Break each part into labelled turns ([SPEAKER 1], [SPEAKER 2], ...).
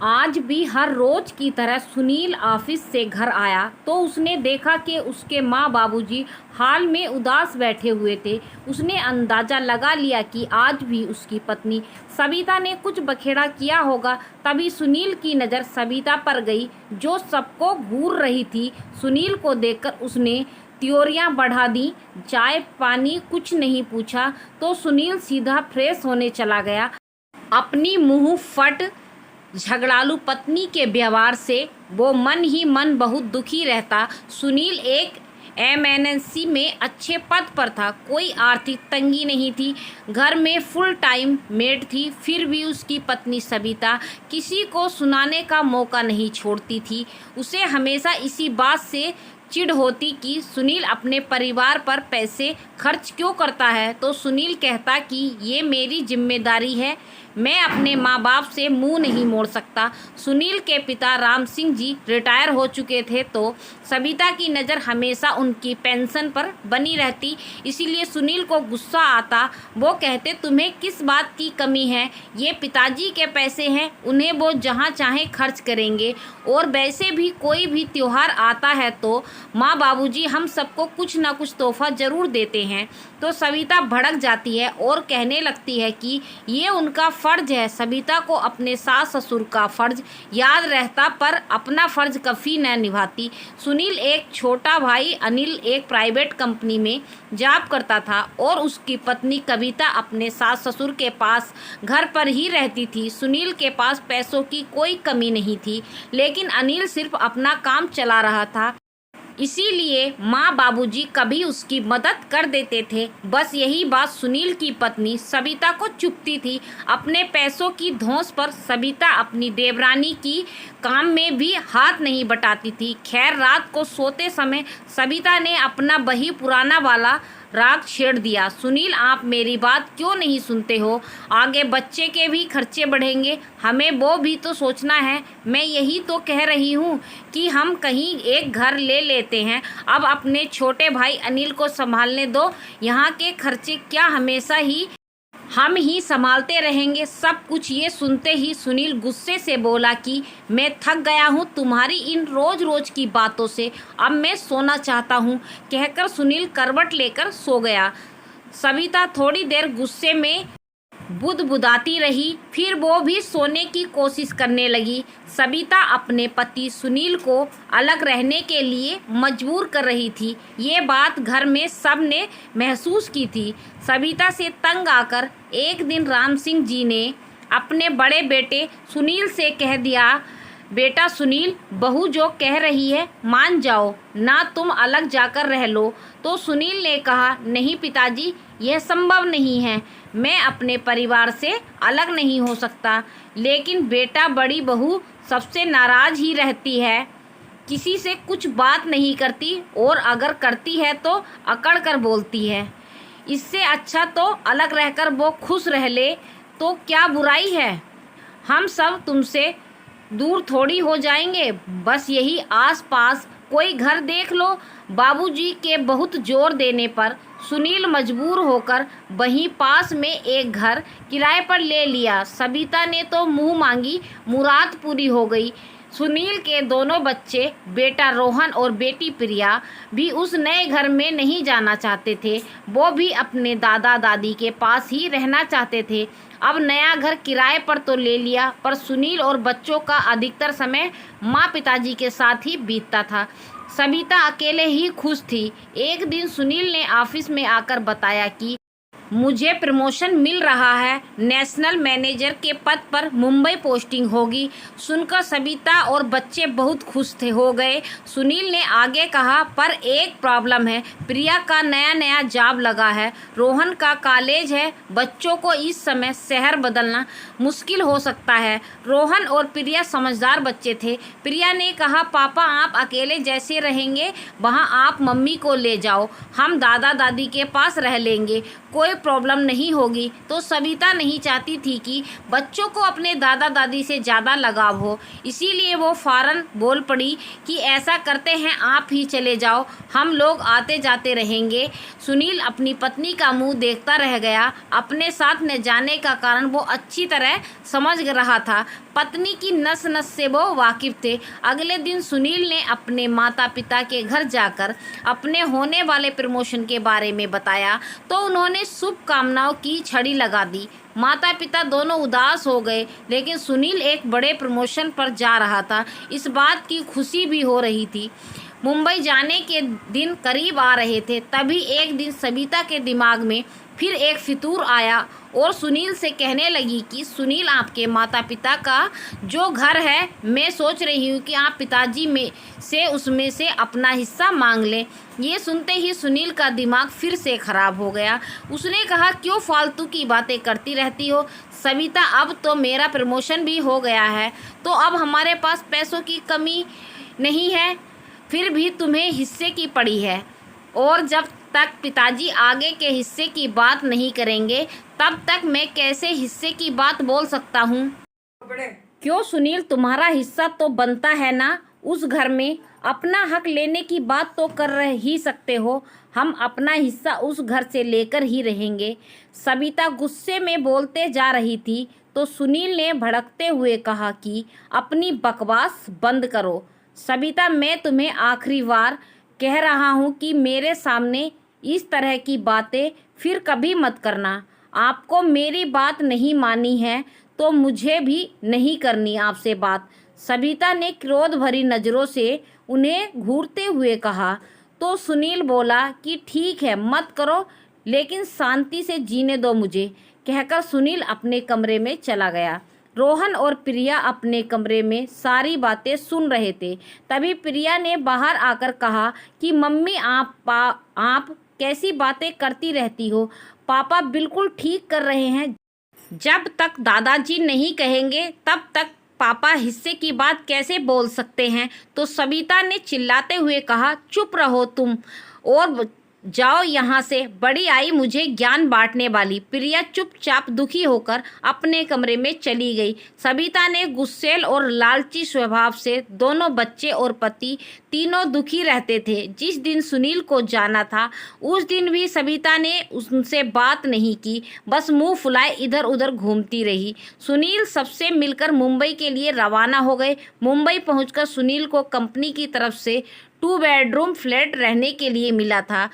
[SPEAKER 1] आज भी हर रोज की तरह सुनील ऑफिस से घर आया तो उसने देखा कि उसके माँ बाबूजी हाल में उदास बैठे हुए थे। उसने अंदाजा लगा लिया कि आज भी उसकी पत्नी सविता ने कुछ बखेड़ा किया होगा। तभी सुनील की नज़र सविता पर गई, जो सबको घूर रही थी। सुनील को देखकर उसने त्योरियां बढ़ा दी। चाय पानी कुछ नहीं पूछा तो सुनील सीधा फ्रेश होने चला गया। अपनी मुंह फट झगड़ालू पत्नी के व्यवहार से वो मन ही मन बहुत दुखी रहता। सुनील एक एमएनसी में अच्छे पद पर था, कोई आर्थिक तंगी नहीं थी, घर में फुल टाइम मेड थी। फिर भी उसकी पत्नी सविता किसी को सुनाने का मौका नहीं छोड़ती थी। उसे हमेशा इसी बात से चिढ़ होती कि सुनील अपने परिवार पर पैसे खर्च क्यों करता है। तो सुनील कहता कि ये मेरी जिम्मेदारी है, मैं अपने माँ बाप से मुंह नहीं मोड़ सकता। सुनील के पिता राम सिंह जी रिटायर हो चुके थे, तो सविता की नज़र हमेशा उनकी पेंशन पर बनी रहती। इसीलिए सुनील को गुस्सा आता। वो कहते, तुम्हें किस बात की कमी है, ये पिताजी के पैसे हैं, उन्हें वो जहाँ चाहे खर्च करेंगे। और वैसे भी कोई भी त्यौहार आता है तो माँ बाबूजी हम सबको कुछ ना कुछ तोहफा ज़रूर देते हैं। तो सविता भड़क जाती है और कहने लगती है कि ये उनका फ़र्ज है। सविता को अपने सास ससुर का फ़र्ज याद रहता, पर अपना फ़र्ज कभी न निभाती। सुनील एक छोटा भाई अनिल एक प्राइवेट कंपनी में जॉब करता था और उसकी पत्नी कविता अपने सास ससुर के पास घर पर ही रहती थी। सुनील के पास पैसों की कोई कमी नहीं थी, लेकिन अनिल सिर्फ अपना काम चला रहा था, इसीलिए माँ बाबूजी कभी उसकी मदद कर देते थे। बस यही बात सुनील की पत्नी सविता को चुभती थी। अपने पैसों की धौंस पर सविता अपनी देवरानी की काम में भी हाथ नहीं बटाती थी। खैर, रात को सोते समय सविता ने अपना वही पुराना वाला राग छेड़ दिया। सुनील, आप मेरी बात क्यों नहीं सुनते हो? आगे बच्चे के भी खर्चे बढ़ेंगे, हमें वो भी तो सोचना है। मैं यही तो कह रही हूँ कि हम कहीं एक घर ले लेते हैं। अब अपने छोटे भाई अनिल को संभालने दो, यहाँ के खर्चे क्या हमेशा ही हम ही संभालते रहेंगे सब कुछ। ये सुनते ही सुनील गुस्से से बोला कि मैं थक गया हूँ तुम्हारी इन रोज रोज की बातों से, अब मैं सोना चाहता हूँ। कहकर सुनील करवट लेकर सो गया। सविता थोड़ी देर गुस्से में बुदबुदाती रही, फिर वो भी सोने की कोशिश करने लगी। सविता अपने पति सुनील को अलग रहने के लिए मजबूर कर रही थी। ये बात घर में सब ने महसूस की थी। सविता से तंग आकर एक दिन राम सिंह जी ने अपने बड़े बेटे सुनील से कह दिया, बेटा सुनील, बहू जो कह रही है मान जाओ ना, तुम अलग जाकर रह लो। तो सुनील ने कहा, नहीं पिताजी, यह संभव नहीं है, मैं अपने परिवार से अलग नहीं हो सकता। लेकिन बेटा, बड़ी बहू सबसे नाराज़ ही रहती है, किसी से कुछ बात नहीं करती, और अगर करती है तो अकड़ कर बोलती है। इससे अच्छा तो अलग रहकर वो खुश रह ले तो क्या बुराई है। हम सब तुमसे दूर थोड़ी हो जाएंगे, बस यही आस पास कोई घर देख लो। बाबूजी के बहुत जोर देने पर सुनील मजबूर होकर वहीं पास में एक घर किराए पर ले लिया। सविता ने तो मुंह मांगी मुराद पूरी हो गई। सुनील के दोनों बच्चे, बेटा रोहन और बेटी प्रिया, भी उस नए घर में नहीं जाना चाहते थे। वो भी अपने दादा दादी के पास ही रहना चाहते थे। अब नया घर किराए पर तो ले लिया, पर सुनील और बच्चों का अधिकतर समय माँ पिताजी के साथ ही बीतता था। सविता अकेले ही खुश थी। एक दिन सुनील ने ऑफिस में आकर बताया कि मुझे प्रमोशन मिल रहा है, नेशनल मैनेजर के पद पर मुंबई पोस्टिंग होगी। सुनकर सविता और बच्चे बहुत खुश हो गए। सुनील ने आगे कहा, पर एक प्रॉब्लम है, प्रिया का नया नया जॉब लगा है, रोहन का कॉलेज है, बच्चों को इस समय शहर बदलना मुश्किल हो सकता है। रोहन और प्रिया समझदार बच्चे थे। प्रिया ने कहा, पापा आप अकेले जैसे रहेंगे, वहाँ आप मम्मी को ले जाओ, हम दादा दादी के पास रह लेंगे, कोई प्रॉब्लम नहीं होगी। तो सविता नहीं चाहती थी कि बच्चों को अपने दादा दादी से ज़्यादा लगाव हो, इसीलिए वो फ़ौरन बोल पड़ी कि ऐसा करते हैं, आप ही चले जाओ, हम लोग आते जाते रहेंगे। सुनील अपनी पत्नी का मुंह देखता रह गया। अपने साथ न जाने का कारण वो अच्छी तरह समझ रहा था। पत्नी की नस नस से वो वाकिफ थे। अगले दिन सुनील ने अपने माता पिता के घर जाकर अपने होने वाले प्रमोशन के बारे में बताया तो उन्होंने शुभकामनाओं की छड़ी लगा दी। माता पिता दोनों उदास हो गए, लेकिन सुनील एक बड़े प्रमोशन पर जा रहा था, इस बात की खुशी भी हो रही थी। मुंबई जाने के दिन करीब आ रहे थे, तभी एक दिन सविता के दिमाग में फिर एक फितूर आया और सुनील से कहने लगी कि सुनील, आपके माता पिता का जो घर है, मैं सोच रही हूँ कि आप पिताजी में से उसमें से अपना हिस्सा मांग लें। ये सुनते ही सुनील का दिमाग फिर से ख़राब हो गया। उसने कहा, क्यों फालतू की बातें करती रहती हो सविता, अब तो मेरा प्रमोशन भी हो गया है, तो अब हमारे पास पैसों की कमी नहीं है, फिर भी तुम्हें हिस्से की पड़ी है, और जब तक पिताजी आगे के हिस्से की बात नहीं करेंगे तब तक मैं कैसे हिस्से की बात बोल सकता हूँ। क्यों सुनील, तुम्हारा हिस्सा तो बनता है ना उस घर में, अपना हक लेने की बात तो कर ही सकते हो। हम अपना हिस्सा उस घर से लेकर ही रहेंगे। सविता गुस्से में बोलते जा रही थी तो सुनील ने भड़कते हुए कहा कि अपनी बकवास बंद करो सविता, मैं तुम्हें आखिरी बार कह रहा हूँ कि मेरे सामने इस तरह की बातें फिर कभी मत करना। आपको मेरी बात नहीं मानी है तो मुझे भी नहीं करनी आपसे बात। सविता ने क्रोध भरी नज़रों से उन्हें घूरते हुए कहा। तो सुनील बोला कि ठीक है, मत करो, लेकिन शांति से जीने दो मुझे, कहकर सुनील अपने कमरे में चला गया। रोहन और प्रिया अपने कमरे में सारी बातें सुन रहे थे। तभी प्रिया ने बाहर आकर कहा कि मम्मी, आप कैसी बातें करती रहती हो, पापा बिल्कुल ठीक कर रहे हैं। जब तक दादाजी नहीं कहेंगे तब तक पापा हिस्से की बात कैसे बोल सकते हैं। तो सविता ने चिल्लाते हुए कहा, चुप रहो तुम और जाओ यहाँ से, बड़ी आई मुझे ज्ञान बांटने वाली। प्रिया चुपचाप दुखी होकर अपने कमरे में चली गई। सविता ने गुस्सैल और लालची स्वभाव से दोनों बच्चे और पति तीनों दुखी रहते थे। जिस दिन सुनील को जाना था उस दिन भी सविता ने उनसे बात नहीं की, बस मुंह फुलाए इधर उधर घूमती रही। सुनील सबसे मिलकर मुंबई के लिए रवाना हो गए। मुंबई पहुंचकर सुनील को कंपनी की तरफ से 2 बेडरूम फ्लैट रहने के लिए मिला था।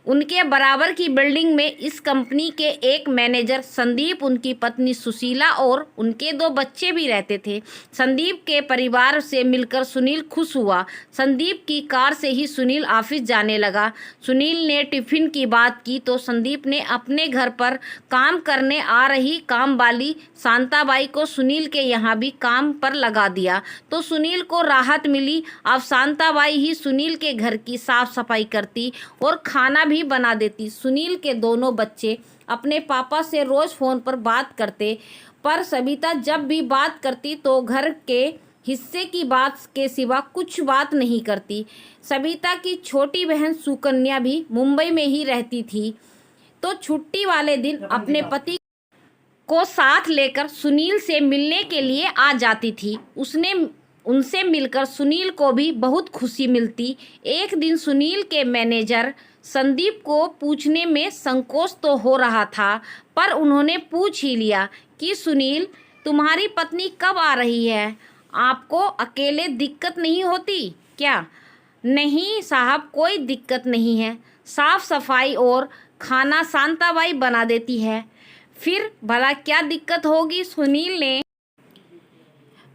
[SPEAKER 1] उनके बराबर की बिल्डिंग में इस कंपनी के एक मैनेजर संदीप, उनकी पत्नी सुशीला और उनके 2 बच्चे भी रहते थे। संदीप के परिवार से मिलकर सुनील खुश हुआ। संदीप की कार से ही सुनील ऑफिस जाने लगा। सुनील ने टिफिन की बात की तो संदीप ने अपने घर पर काम करने आ रही काम वाली शांताबाई को सुनील के यहाँ भी काम पर लगा दिया। तो सुनील को राहत मिली। अब शांताबाई ही सुनील के घर की साफ सफाई करती और खाना भी बना देती। सुनील के दोनों बच्चे अपने पापा से रोज फोन पर बात करते, पर सविता जब भी बात करती तो घर के हिस्से की बात के सिवा कुछ बात नहीं करती। सविता की छोटी बहन सुकन्या भी मुंबई में ही रहती थी, तो छुट्टी वाले दिन अपने पति को साथ लेकर सुनील से मिलने के लिए आ जाती थी। उनसे मिलकर सुनील को भी बहुत खुशी मिलती। एक दिन सुनील के मैनेजर संदीप को पूछने में संकोच तो हो रहा था, पर उन्होंने पूछ ही लिया कि सुनील, तुम्हारी पत्नी कब आ रही है? आपको अकेले दिक्कत नहीं होती क्या? नहीं साहब, कोई दिक्कत नहीं है, साफ सफाई और खाना शांताबाई बना देती है। फिर भला क्या दिक्कत होगी? सुनील ने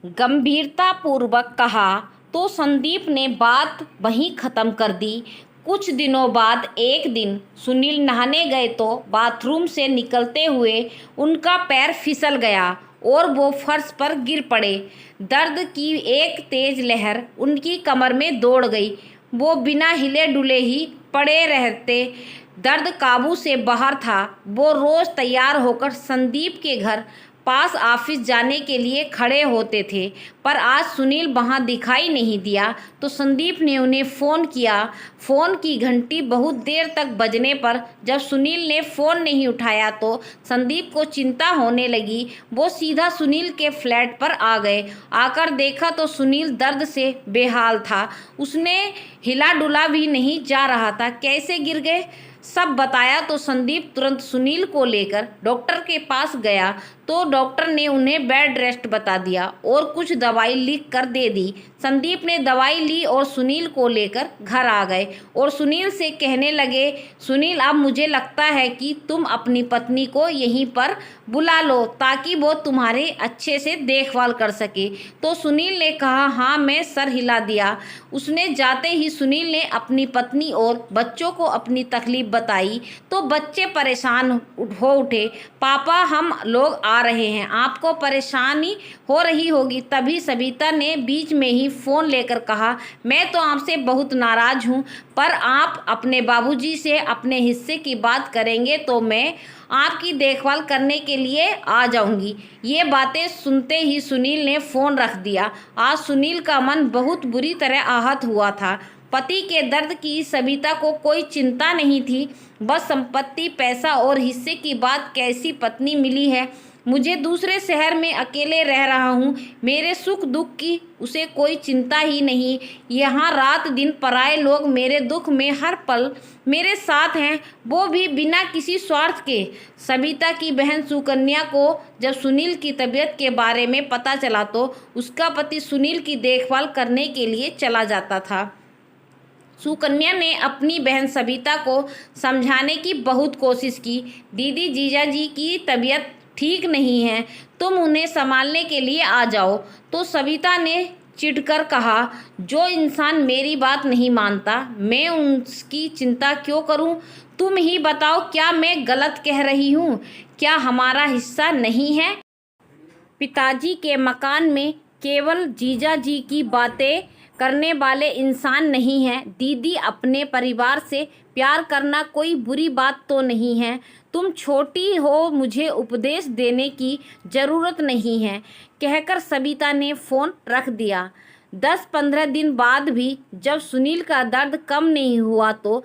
[SPEAKER 1] गंभीरता पूर्वक कहा। तो संदीप ने बात वहीं ख़त्म कर दी। कुछ दिनों बाद एक दिन सुनील नहाने गए तो बाथरूम से निकलते हुए उनका पैर फिसल गया और वो फर्श पर गिर पड़े। दर्द की एक तेज लहर उनकी कमर में दौड़ गई। वो बिना हिले डुले ही पड़े रहते। दर्द काबू से बाहर था। वो रोज़ तैयार होकर संदीप के घर पास ऑफिस जाने के लिए खड़े होते थे, पर आज सुनील वहाँ दिखाई नहीं दिया। तो संदीप ने उन्हें फ़ोन किया। फ़ोन की घंटी बहुत देर तक बजने पर जब सुनील ने फ़ोन नहीं उठाया तो संदीप को चिंता होने लगी। वो सीधा सुनील के फ्लैट पर आ गए। आकर देखा तो सुनील दर्द से बेहाल था। उसने हिला डुला भी नहीं जा रहा था। कैसे गिर गए, सब बताया तो संदीप तुरंत सुनील को लेकर डॉक्टर के पास गया तो डॉक्टर ने उन्हें बेड रेस्ट बता दिया और कुछ दवाई लिख कर दे दी। संदीप ने दवाई ली और सुनील को लेकर घर आ गए और सुनील से कहने लगे, सुनील अब मुझे लगता है कि तुम अपनी पत्नी को यहीं पर बुला लो ताकि वो तुम्हारे अच्छे से देखभाल कर सके। तो सुनील ने कहा, हाँ। मैं सर हिला दिया। उसने जाते ही सुनील ने अपनी पत्नी और बच्चों को अपनी तकलीफ बताई तो बच्चे परेशान हो उठे। पापा, हम लोग आ रहे हैं, आपको परेशानी हो रही होगी। तभी सविता ने बीच में ही फ़ोन लेकर कहा, मैं तो आपसे बहुत नाराज़ हूँ, पर आप अपने बाबूजी से अपने हिस्से की बात करेंगे तो मैं आपकी देखभाल करने के लिए आ जाऊंगी। ये बातें सुनते ही सुनील ने फ़ोन रख दिया। आज सुनील का मन बहुत बुरी तरह आहत हुआ था। पति के दर्द की सविता को कोई चिंता नहीं थी, बस संपत्ति, पैसा और हिस्से की बात। कैसी पत्नी मिली है मुझे, दूसरे शहर में अकेले रह रहा हूँ, मेरे सुख दुख की उसे कोई चिंता ही नहीं। यहाँ रात दिन पराए लोग मेरे दुख में हर पल मेरे साथ हैं, वो भी बिना किसी स्वार्थ के। सविता की बहन सुकन्या को जब सुनील की तबीयत के बारे में पता चला तो उसका पति सुनील की देखभाल करने के लिए चला जाता था। सुकन्या ने अपनी बहन सविता को समझाने की बहुत कोशिश की। दीदी, जीजाजी की तबीयत ठीक नहीं है, तुम उन्हें संभालने के लिए आ जाओ। तो सविता ने चिढ़कर कहा, जो इंसान मेरी बात नहीं मानता मैं उसकी चिंता क्यों करूं? तुम ही बताओ, क्या मैं गलत कह रही हूं? क्या हमारा हिस्सा नहीं है? पिताजी के मकान में केवल जीजा जी की बातें करने वाले इंसान नहीं हैं। दीदी, अपने परिवार से प्यार करना कोई बुरी बात तो नहीं है। तुम छोटी हो, मुझे उपदेश देने की ज़रूरत नहीं है, कहकर सविता ने फ़ोन रख दिया। 10-15 दिन बाद भी जब सुनील का दर्द कम नहीं हुआ तो